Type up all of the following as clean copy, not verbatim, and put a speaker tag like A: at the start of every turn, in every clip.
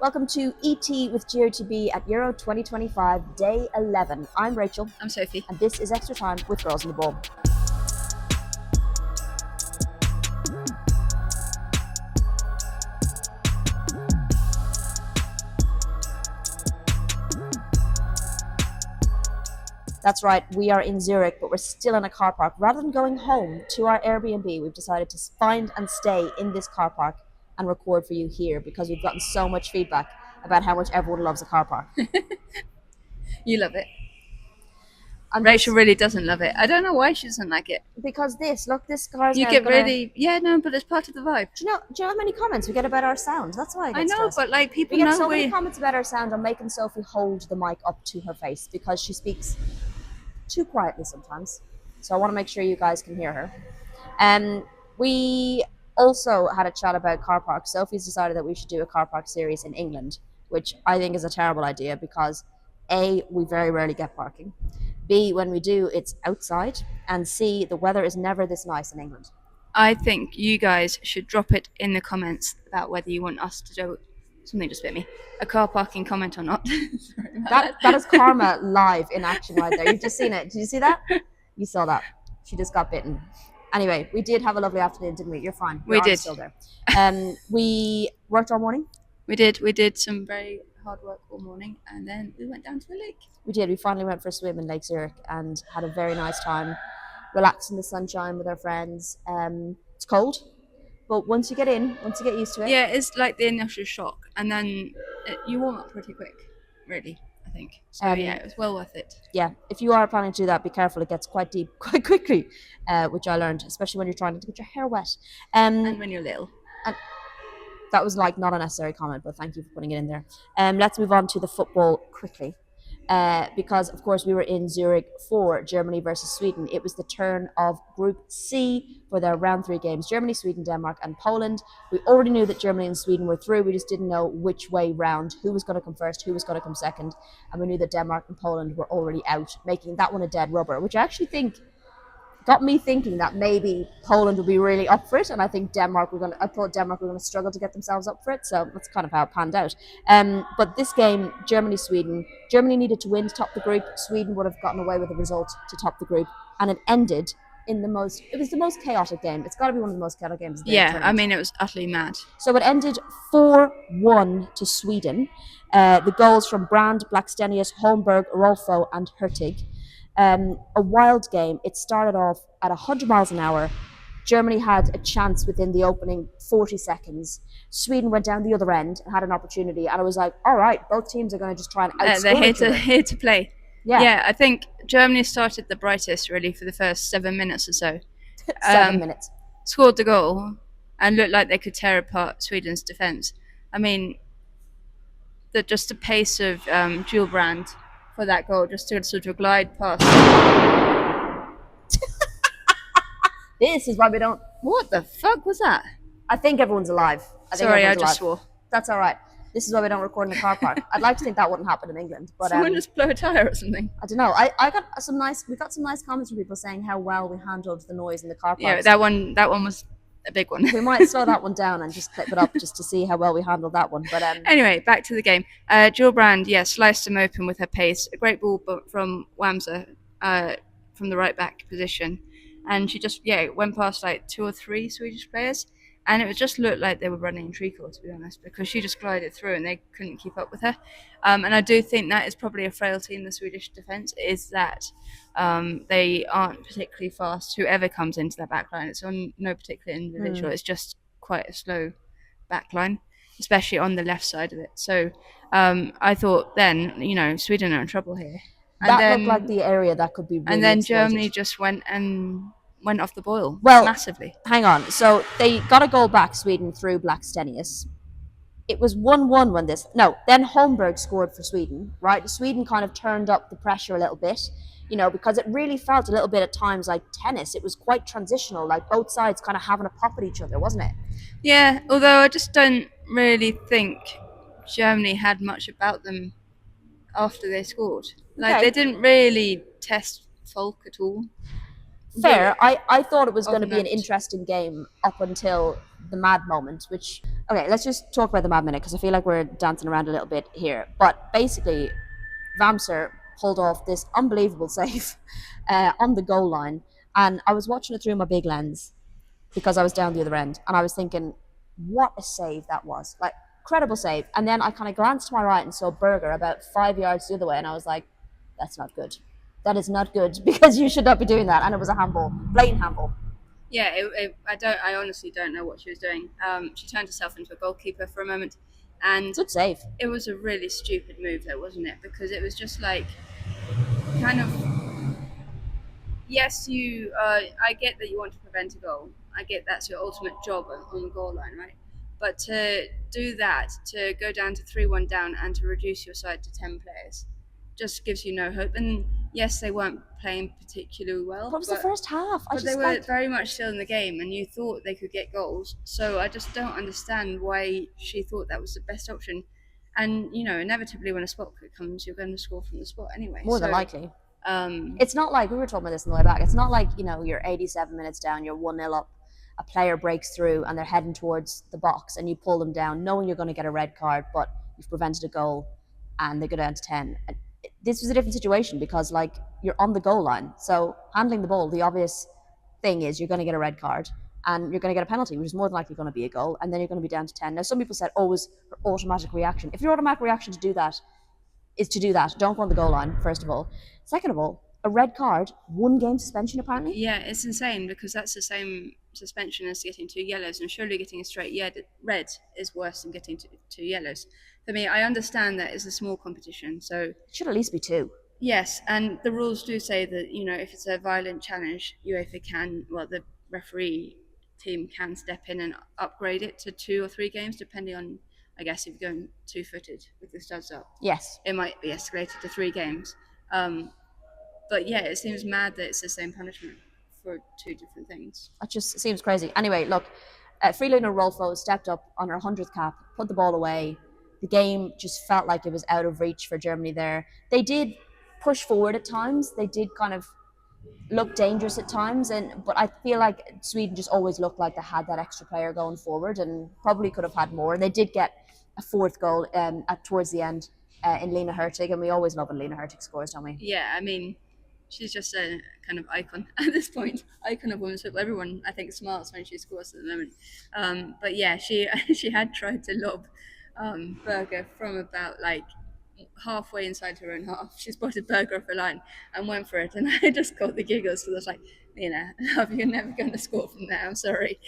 A: Welcome to ET with GOTB at Euro 2025, day 11. I'm Rachel.
B: I'm Sophie.
A: And this is Extra Time with Girls on the Ball. That's right, we are in Zurich, but we're still in a car park. Rather than going home to our Airbnb, we've decided to find and stay in this car park and record for you here because we've gotten so much feedback about how much everyone loves a car park.
B: You love it. And Rachel really doesn't love it. I don't know why she doesn't like it.
A: Because this car's
B: you get really, but it's part of the vibe.
A: Do you know how many comments we get about our sound? That's why
B: I know, stressed. But like people
A: we get
B: know
A: so many comments about our sound. I'm making Sophie hold the mic up to her face because she speaks too quietly sometimes. So I want to make sure you guys can hear her. We also had a chat about car parks. Sophie's decided that we should do a car park series in England, which I think is a terrible idea because A, we very rarely get parking. B, when we do, it's outside. And C, the weather is never this nice in England.
B: I think you guys should drop it in the comments about whether you want us to do something just bit me. A car parking comment or not.
A: that is karma live in action right there. You've just seen it. Did you see that? You saw that. She just got bitten. Anyway, we did have a lovely afternoon, didn't we? You're fine.
B: We did.
A: Still there. We worked all morning.
B: We did some very hard work all morning, and then we went down to the lake.
A: We did. We finally went for a swim in Lake Zurich and had a very nice time, relaxed in the sunshine with our friends. It's cold, but once you get used to it.
B: Yeah, it's like the initial shock, and then you warm up pretty quick, really, I think. So yeah, it was well worth it.
A: Yeah, if you are planning to do that, be careful. It gets quite deep quite quickly, which I learned, especially when you're trying to get your hair wet.
B: And when you're little.
A: And that was like not a necessary comment, but thank you for putting it in there. Let's move on to the football quickly. Because, of course, we were in Zurich for Germany versus Sweden. It was the turn of Group C for their round 3 games. Germany, Sweden, Denmark and Poland. We already knew that Germany and Sweden were through. We just didn't know which way round, who was going to come first, who was going to come second. And we knew that Denmark and Poland were already out, making that one a dead rubber, which I actually think got me thinking that maybe Poland would be really up for it, and I think I thought Denmark were going to struggle to get themselves up for it, so that's kind of how it panned out. But this game, Germany-Sweden, Germany needed to win to top the group. Sweden would have gotten away with the result to top the group, and it ended in it was the most chaotic game. It's got to be one of the most chaotic games of the tournament.
B: I mean, it was utterly mad.
A: So it ended 4-1 to Sweden. The goals from Brand, Blackstenius, Holmberg, Rolfo and Hurtig. A wild game. It started off at 100 miles an hour. Germany had a chance within the opening 40 seconds. Sweden went down the other end and had an opportunity, and I was like, all right, both teams are going to just try and outscore each other.
B: They're here to play. Yeah, I think Germany started the brightest really for the first 7 minutes or so.
A: 7 minutes.
B: Scored the goal and looked like they could tear apart Sweden's defence. I mean, the pace of Jules Brand for that goal, just to sort of glide past.
A: This is why we don't.
B: What the fuck was that?
A: I think everyone's alive.
B: Sorry, I just swore.
A: That's all right. This is why we don't record in a car park. I'd like to think that wouldn't happen in England, but
B: someone just blew a tire or something.
A: I don't know. We got some nice comments from people saying how well we handled the noise in the car park.
B: Yeah, that one was a big one.
A: We might slow that one down and just clip it up just to see how well we handled that one. But
B: anyway, back to the game. Jules Brand, sliced him open with her pace. A great ball from Wamser from the right back position, and she just went past like 2 or 3 Swedish players, and it just looked like they were running treacle, to be honest, because she just glided through and they couldn't keep up with her. And I do think that is probably a frailty in the Swedish defence, is that they aren't particularly fast. Whoever comes into that back line, it's on no particular individual. It's just quite a slow back line, especially on the left side of it. So I thought then, Sweden are in trouble here.
A: And looked like the area that could be really
B: And then
A: exploited.
B: Germany just went off the boil massively.
A: Hang on. So they got a goal back, Sweden, through Blackstenius. It was 1-1 when then Holmberg scored for Sweden, right? Sweden kind of turned up the pressure a little bit, because it really felt a little bit at times like tennis. It was quite transitional, like both sides kind of having a pop at each other, wasn't it?
B: Yeah, although I just don't really think Germany had much about them after they scored. They didn't really test Folk at all.
A: Fair. I thought it was going to be an interesting game up until the mad moment, which Okay, let's just talk about the Mad Minute because I feel like we're dancing around a little bit here. But basically, Vamser pulled off this unbelievable save on the goal line, and I was watching it through my big lens because I was down the other end, and I was thinking, what a save that was! Like, incredible save. And then I kind of glanced to my right and saw Berger about 5 yards the other way, and I was like, that's not good. That is not good because you should not be doing that. And it was a handball, blatant handball.
B: Yeah, I honestly don't know what she was doing. She turned herself into a goalkeeper for a moment, and
A: Good save.
B: it was a really stupid move, though, wasn't it? Because it was just like kind of yes, you. I get that you want to prevent a goal. I get that's your ultimate job on the goal line, right? But to do that, to go down to 3-1 down, and to reduce your side to 10 players, just gives you no hope. And yes, they weren't playing particularly well,
A: What was the first half?
B: but they were very much still in the game, and you thought they could get goals. So I just don't understand why she thought that was the best option. And inevitably, when a spot kick comes, you're going to score from the spot anyway.
A: More than likely.
B: Um,
A: It's not like we were talking about this on the way back. It's not like you're 87 minutes down, you're 1-0 up, a player breaks through and they're heading towards the box, and you pull them down, knowing you're going to get a red card, but you've prevented a goal, and they go down to 10. And this was a different situation because like you're on the goal line, so handling the ball, the obvious thing is you're going to get a red card. And you're going to get a penalty, which is more than likely going to be a goal, and then you're going to be down to 10. Now, some people said, "Oh, it was her automatic reaction." If your automatic reaction to do that is to do that, don't go on the goal line, first of all. Second of all, a red card, 1 game suspension, apparently.
B: yeah, it's insane because that's the same suspension as getting 2 yellows, and surely getting a straight red is worse than getting 2 yellows. For me, I understand that it's a small competition, so
A: It should at least be 2.
B: yes, and the rules do say that if it's a violent challenge, UEFA can, well, the referee team can step in and upgrade it to 2 or 3 games, depending on, I guess, if you're going 2-footed with the studs up.
A: Yes.
B: It might be escalated to 3 games. But yeah, it seems mad that it's the same punishment for 2 different things.
A: That just seems crazy. Anyway, look, Freelina Rolfo stepped up on her 100th cap, put the ball away. The game just felt like it was out of reach for Germany there. They did push forward at times. They did kind of look dangerous at times, but I feel like Sweden just always looked like they had that extra player going forward and probably could have had more. And they did get a fourth goal towards the end in Lena Hurtig, and we always love when Lena Hurtig scores, don't we?
B: Yeah, I mean, she's just a kind of icon at this point, icon of women's football. Everyone, I think, smiles when she scores at the moment. But yeah, she she had tried to lob Berger from about like halfway inside her own half. She spotted Berger off the line and went for it, and I just got the giggles because I was like, love, you're never going to score from there. I'm sorry.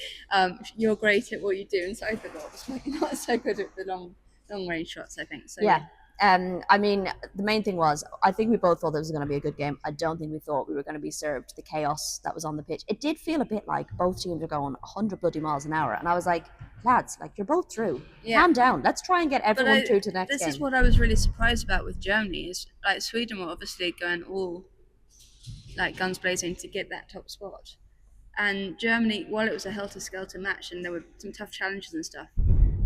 B: You're great at what you do inside the lobs, but you're not so good at the long range shots, I think. So
A: Yeah. I mean, the main thing was, I think we both thought this was going to be a good game. I don't think we thought we were going to be served the chaos that was on the pitch. It did feel a bit like both teams are going 100 bloody miles an hour. And I was like, lads, like, you're both through.
B: Yeah.
A: Calm down. Let's try and get everyone through to the next
B: This
A: game.
B: is what I was really surprised about with Germany is like Sweden were obviously going all like guns blazing to get that top spot. And Germany, while it was a helter-skelter match and there were some tough challenges and stuff,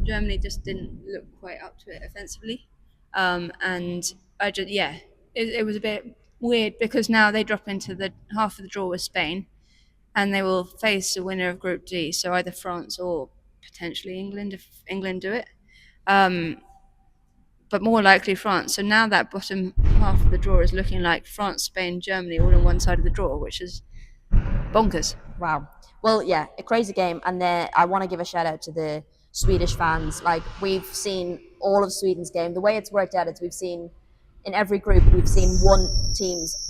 B: Germany just didn't look quite up to it offensively. And I just, it was a bit weird because now they drop into the half of the draw with Spain, and they will face the winner of Group D, so either France or potentially England if England do it, but more likely France. So now that bottom half of the draw is looking like France, Spain, Germany all on one side of the draw, which is bonkers.
A: Wow. Well, yeah, a crazy game. And then I want to give a shout out to the Swedish fans. Like, we've seen all of Sweden's game. The way it's worked out is we've seen in every group, we've seen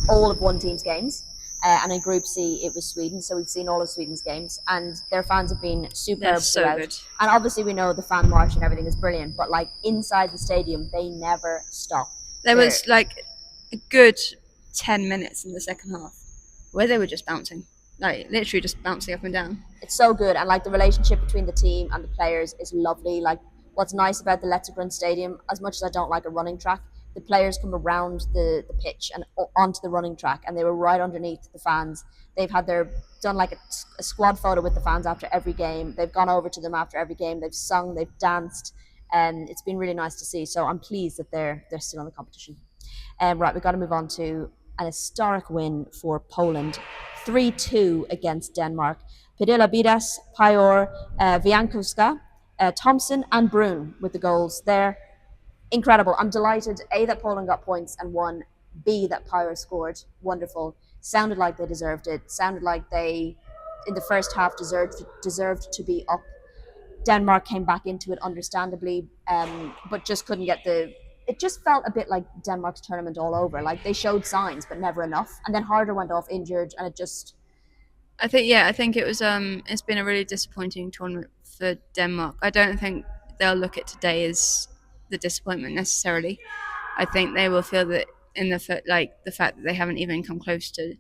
A: all of one team's games. And in Group C, it was Sweden. So we've seen all of Sweden's games. And their fans have been superb
B: They're so
A: throughout.
B: good.
A: And obviously, we know the fan march and everything is brilliant. But, like, inside the stadium, they never stop.
B: There was like a good 10 minutes in the second half where they were just bouncing. Like literally just bouncing up and down.
A: It's so good, and like the relationship between the team and the players is lovely. Like, what's nice about the Lettergrund Stadium, as much as I don't like a running track, the players come around the pitch and onto the running track, and they were right underneath the fans. They've had done like a squad photo with the fans after every game. They've gone over to them after every game. They've sung, they've danced, and it's been really nice to see. So I'm pleased that they're still in the competition. Right, we've got to move on to an historic win for Poland, 3-2 against Denmark. Pedela Bidas, Pajor Wiankowska Thompson and Brune with the goals there. Incredible. I'm delighted, A, that Poland got points and won, B, that Pyro scored. Wonderful. Sounded like they deserved it. Sounded like they, in the first half, deserved to be up. Denmark came back into it, understandably, but just couldn't get the. It just felt a bit like Denmark's tournament all over. Like they showed signs, but never enough. And then Harder went off injured, and it just.
B: I think it was it's been a really disappointing tournament for Denmark. I don't think they'll look at today as the disappointment necessarily. I think they will feel that in the fact that they haven't even come close to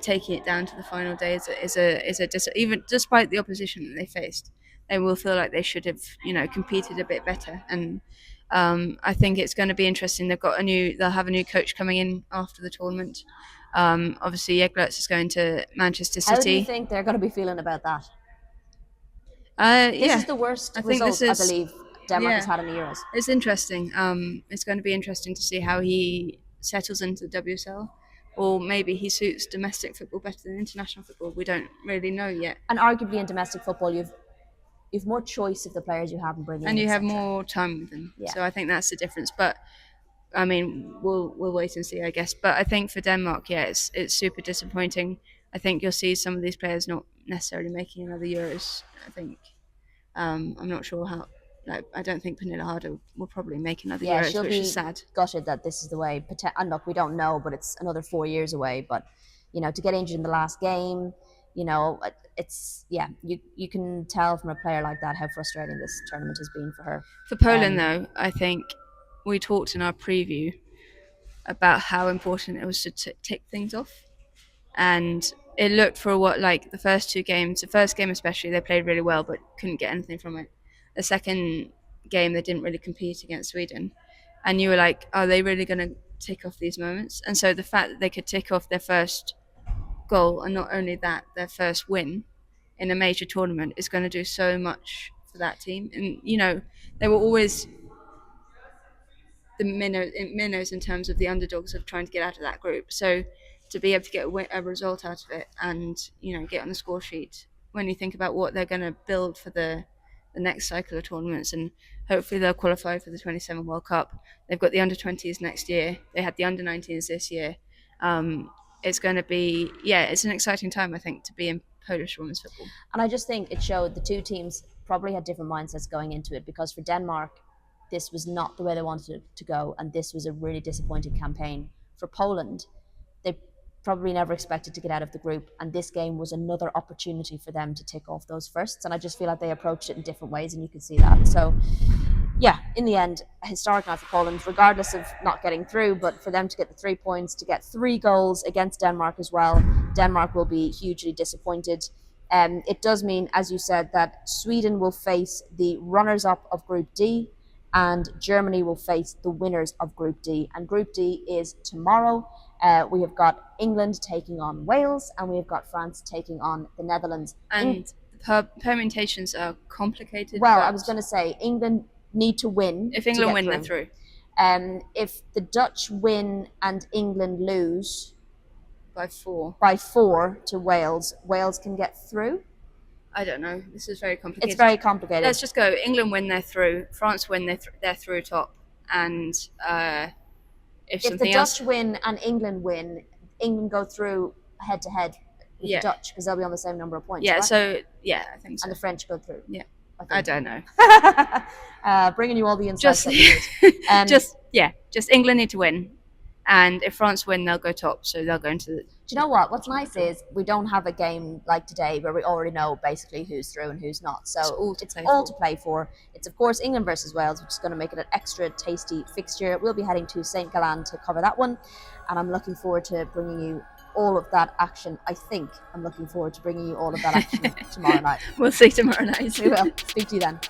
B: taking it down to the final day even despite the opposition that they faced, they will feel like they should have competed a bit better. And I think it's going to be interesting. They'll have a new coach coming in after the tournament. Obviously, Jeglerts is going to Manchester City.
A: How do you think they're going to be feeling about that? This is the worst result, I believe, Denmark has had in the Euros.
B: It's interesting. It's going to be interesting to see how he settles into the WSL, or maybe he suits domestic football better than international football. We don't really know yet.
A: And arguably in domestic football, you've more choice of the players you have and bringing in,
B: and you have more time with them. Yeah. So I think that's the difference. But I mean, we'll wait and see, I guess. But I think for Denmark, it's super disappointing. I think you'll see some of these players not necessarily making another Euros. I think I'm not sure how. I don't think Pernille Harder will probably make another Euros, which is sad.
A: Gutted that this is the way. And look, we don't know, but it's another 4 years away. But to get injured in the last game, it's you can tell from a player like that how frustrating this tournament has been for her.
B: For Poland, though, I think we talked in our preview about how important it was to tick things off, and it looked for the first two games. The first game especially, they played really well, but couldn't get anything from it. The second game, they didn't really compete against Sweden, and you were like, are they really going to tick off these moments? And so the fact that they could tick off their first goal, and not only that, their first win in a major tournament, is going to do so much for that team. And they were always the minnows in terms of the underdogs of trying to get out of that group. So to be able to get a result out of it and get on the score sheet, when you think about what they're going to build for the next cycle of tournaments, and hopefully they'll qualify for the 27 World Cup. They've got the under-20s next year. They had the under-19s this year. It's going to be, it's an exciting time, I think, to be in Polish women's football.
A: And I just think it showed the two teams probably had different mindsets going into it, because for Denmark, this was not the way they wanted it to go, and this was a really disappointing campaign. For Poland, they probably never expected to get out of the group, and this game was another opportunity for them to tick off those firsts, and I just feel like they approached it in different ways, and you could see that. So in the end, a historic night for Poland, regardless of not getting through, but for them to get the 3 points, to get 3 goals against Denmark as well, Denmark will be hugely disappointed. It does mean, as you said, that Sweden will face the runners-up of Group D, and Germany will face the winners of Group D. And Group D is tomorrow. We have got England taking on Wales, and we have got France taking on the Netherlands.
B: And the permutations are complicated.
A: Well, I was going to say, England need to win.
B: If England win, they're through.
A: If the Dutch win and England lose
B: by
A: 4 to Wales, Wales can get through.
B: I don't know. This is very complicated.
A: It's very complicated.
B: Let's just go. England win, they're through. France win, they're through top. And if
A: the Dutch win and England win, England go through head to head with the Dutch, because they'll be on the same number of points.
B: Yeah.
A: Right?
B: So I think so.
A: And the French go through.
B: Yeah. I don't know.
A: Bringing you all the insights that you need.
B: Just England need to win. And if France win, they'll go top, so they'll go into the...
A: Do you know what? What's nice is we don't have a game like today where we already know basically who's through and who's not. So it's all to play for. It's, of course, England versus Wales, which is going to make it an extra tasty fixture. We'll be heading to St. Gallen to cover that one. And I'm looking forward to bringing you all of that action. I think I'm looking forward to bringing you all of that action tomorrow night.
B: We'll see tomorrow night.
A: We will. Speak to you then.